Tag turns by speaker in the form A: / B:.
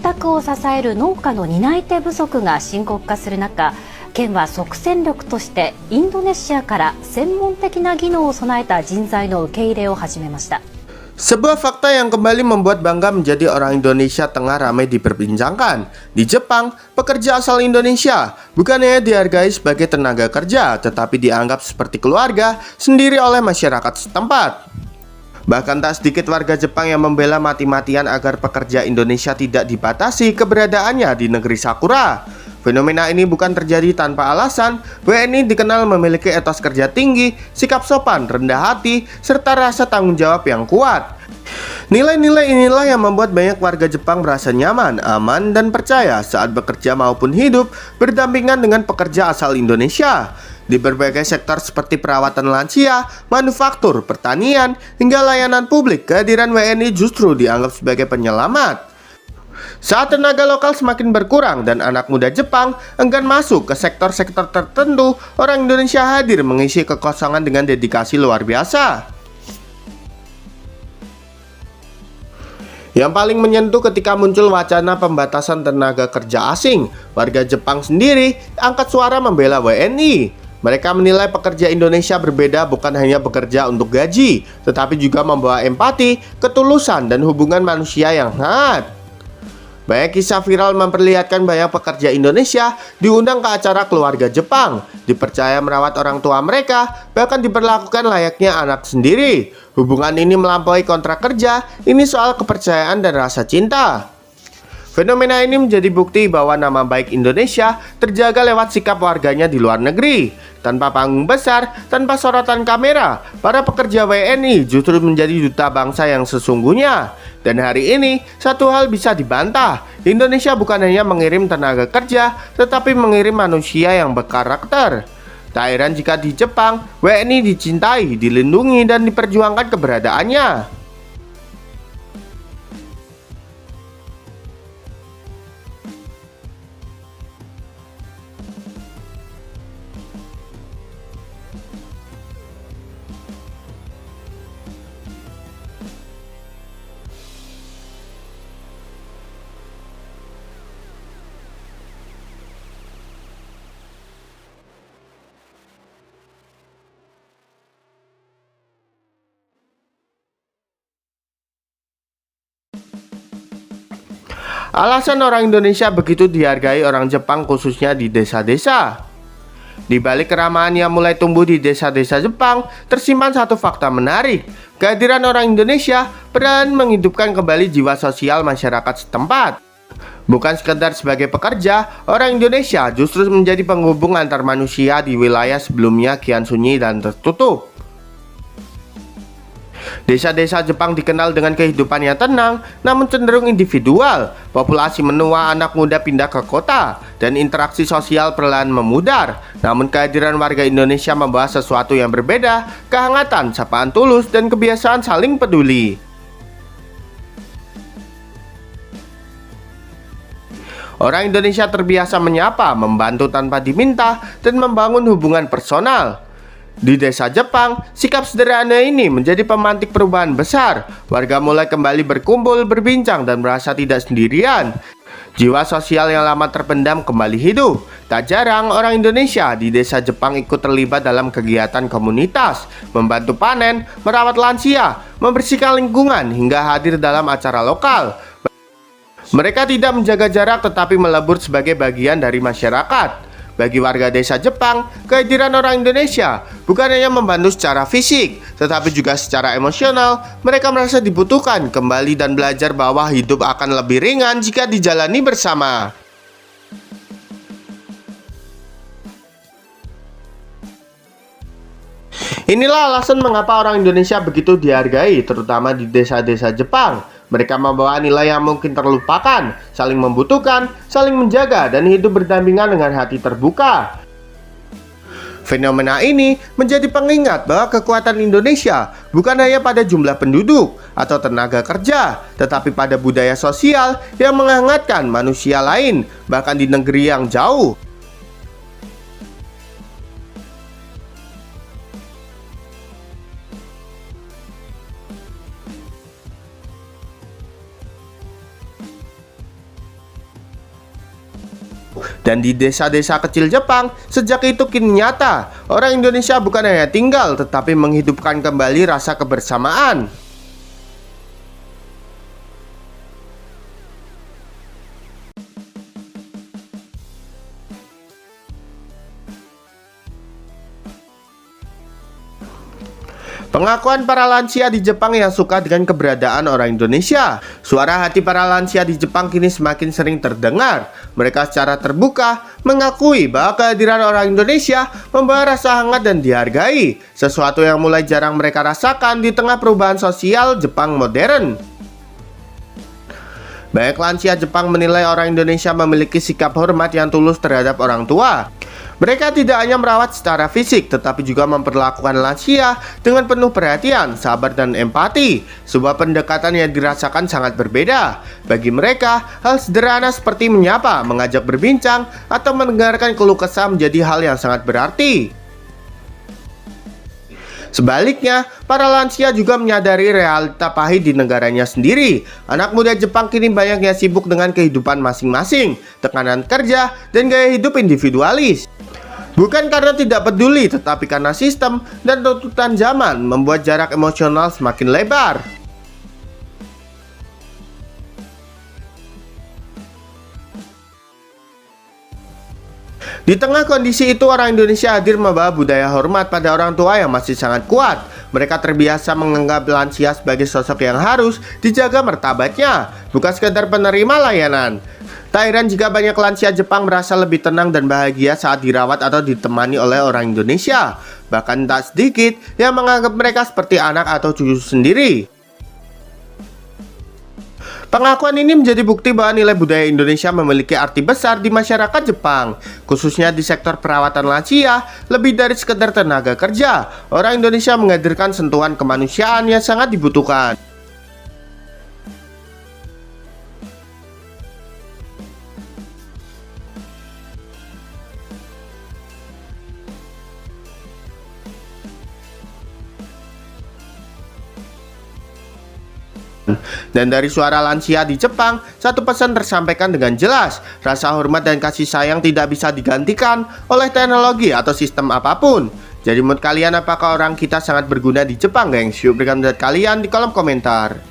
A: 宅を支える農家の担い手不足が深刻化する中、県は即戦力としてインドネシアから専門的な技能を備えた人材の受け入れを始めました。
B: Sebuah fakta yang kembali membuat bangga menjadi orang Indonesia tengah ramai diperbincangkan. Di Jepang, pekerja asal Indonesia bukan hanya dihargai sebagai tenaga kerja, tetapi dianggap seperti keluarga sendiri oleh masyarakat setempat. Bahkan tak sedikit warga Jepang yang membela mati-matian agar pekerja Indonesia tidak dibatasi keberadaannya di negeri Sakura. Fenomena ini bukan terjadi tanpa alasan. WNI dikenal memiliki etos kerja tinggi, sikap sopan, rendah hati, serta rasa tanggung jawab yang kuat. Nilai-nilai inilah yang membuat banyak warga Jepang merasa nyaman, aman, dan percaya saat bekerja maupun hidup berdampingan dengan pekerja asal Indonesia. Di berbagai sektor seperti perawatan lansia, manufaktur, pertanian, hingga layanan publik, kehadiran WNI justru dianggap sebagai penyelamat. Saat tenaga lokal semakin berkurang dan anak muda Jepang enggan masuk ke sektor-sektor tertentu, orang Indonesia hadir mengisi kekosongan dengan dedikasi luar biasa. Yang paling menyentuh ketika muncul wacana pembatasan tenaga kerja asing, warga Jepang sendiri angkat suara membela WNI. Mereka menilai pekerja Indonesia berbeda bukan hanya bekerja untuk gaji, tetapi juga membawa empati, ketulusan, dan hubungan manusia yang hangat. Banyak kisah viral memperlihatkan banyak pekerja Indonesia diundang ke acara keluarga Jepang, dipercaya merawat orang tua mereka, bahkan diperlakukan layaknya anak sendiri. Hubungan ini melampaui kontrak kerja, ini soal kepercayaan dan rasa cinta. Fenomena ini menjadi bukti bahwa nama baik Indonesia terjaga lewat sikap warganya di luar negeri. Tanpa panggung besar, tanpa sorotan kamera, para pekerja WNI justru menjadi duta bangsa yang sesungguhnya. Dan hari ini, satu hal bisa dibantah, Indonesia bukan hanya mengirim tenaga kerja, tetapi mengirim manusia yang berkarakter. Tak heran jika di Jepang, WNI dicintai, dilindungi, dan diperjuangkan keberadaannya. Alasan orang Indonesia begitu dihargai orang Jepang khususnya di desa-desa. Di balik keramahan yang mulai tumbuh di desa-desa Jepang, tersimpan satu fakta menarik. Kehadiran orang Indonesia peran menghidupkan kembali jiwa sosial masyarakat setempat. Bukan sekedar sebagai pekerja, orang Indonesia justru menjadi penghubung antar manusia di wilayah sebelumnya kian sunyi dan tertutup. Desa-desa Jepang dikenal dengan kehidupan yang tenang, namun cenderung individual. Populasi menua, anak muda pindah ke kota, dan interaksi sosial perlahan memudar. Namun kehadiran warga Indonesia membawa sesuatu yang berbeda, kehangatan, sapaan tulus, dan kebiasaan saling peduli. Orang Indonesia terbiasa menyapa, membantu tanpa diminta, dan membangun hubungan personal. Di desa Jepang, sikap sederhana ini menjadi pemantik perubahan besar. Warga mulai kembali berkumpul, berbincang, dan merasa tidak sendirian. Jiwa sosial yang lama terpendam kembali hidup. Tak jarang orang Indonesia di desa Jepang ikut terlibat dalam kegiatan komunitas, membantu panen, merawat lansia, membersihkan lingkungan, hingga hadir dalam acara lokal. Mereka tidak menjaga jarak tetapi melebur sebagai bagian dari masyarakat. Bagi warga desa Jepang, kehadiran orang Indonesia bukan hanya membantu secara fisik, tetapi juga secara emosional. Mereka merasa dibutuhkan kembali dan belajar bahwa hidup akan lebih ringan jika dijalani bersama. Inilah alasan mengapa orang Indonesia begitu dihargai, terutama di desa-desa Jepang. Mereka membawa nilai yang mungkin terlupakan, saling membutuhkan, saling menjaga, dan hidup berdampingan dengan hati terbuka. Fenomena ini menjadi pengingat bahwa kekuatan Indonesia bukan hanya pada jumlah penduduk atau tenaga kerja, tetapi pada budaya sosial yang menghangatkan manusia lain, bahkan di negeri yang jauh. Dan di desa-desa kecil Jepang, sejak itu kini nyata, orang Indonesia bukan hanya tinggal, tetapi menghidupkan kembali rasa kebersamaan. Pengakuan para lansia di Jepang yang suka dengan keberadaan orang Indonesia. Suara hati para lansia di Jepang kini semakin sering terdengar. Mereka secara terbuka mengakui bahwa kehadiran orang Indonesia membawa rasa hangat dan dihargai, sesuatu yang mulai jarang mereka rasakan di tengah perubahan sosial Jepang modern. Banyak lansia Jepang menilai orang Indonesia memiliki sikap hormat yang tulus terhadap orang tua. Mereka tidak hanya merawat secara fisik, tetapi juga memperlakukan lansia dengan penuh perhatian, sabar, dan empati. Sebuah pendekatan yang dirasakan sangat berbeda. Bagi mereka, hal sederhana seperti menyapa, mengajak berbincang, atau mendengarkan keluh kesah menjadi hal yang sangat berarti. Sebaliknya, para lansia juga menyadari realita pahit di negaranya sendiri. Anak muda Jepang kini banyak yang sibuk dengan kehidupan masing-masing, tekanan kerja, dan gaya hidup individualis. Bukan karena tidak peduli, tetapi karena sistem dan tuntutan zaman membuat jarak emosional semakin lebar. Di tengah kondisi itu, orang Indonesia hadir membawa budaya hormat pada orang tua yang masih sangat kuat. Mereka terbiasa menganggap lansia sebagai sosok yang harus dijaga martabatnya, bukan sekedar penerima layanan. Tak heran jika banyak lansia Jepang merasa lebih tenang dan bahagia saat dirawat atau ditemani oleh orang Indonesia. Bahkan tak sedikit yang menganggap mereka seperti anak atau cucu sendiri. Pengakuan ini menjadi bukti bahwa nilai budaya Indonesia memiliki arti besar di masyarakat Jepang, khususnya di sektor perawatan lansia. Lebih dari sekedar tenaga kerja, orang Indonesia menghadirkan sentuhan kemanusiaan yang sangat dibutuhkan. Dan dari suara lansia di Jepang, satu pesan tersampaikan dengan jelas. Rasa hormat dan kasih sayang tidak bisa digantikan oleh teknologi atau sistem apapun. Jadi menurut kalian, apakah orang kita sangat berguna di Jepang, gengs? Yuk berikan pendapat kalian di kolom komentar.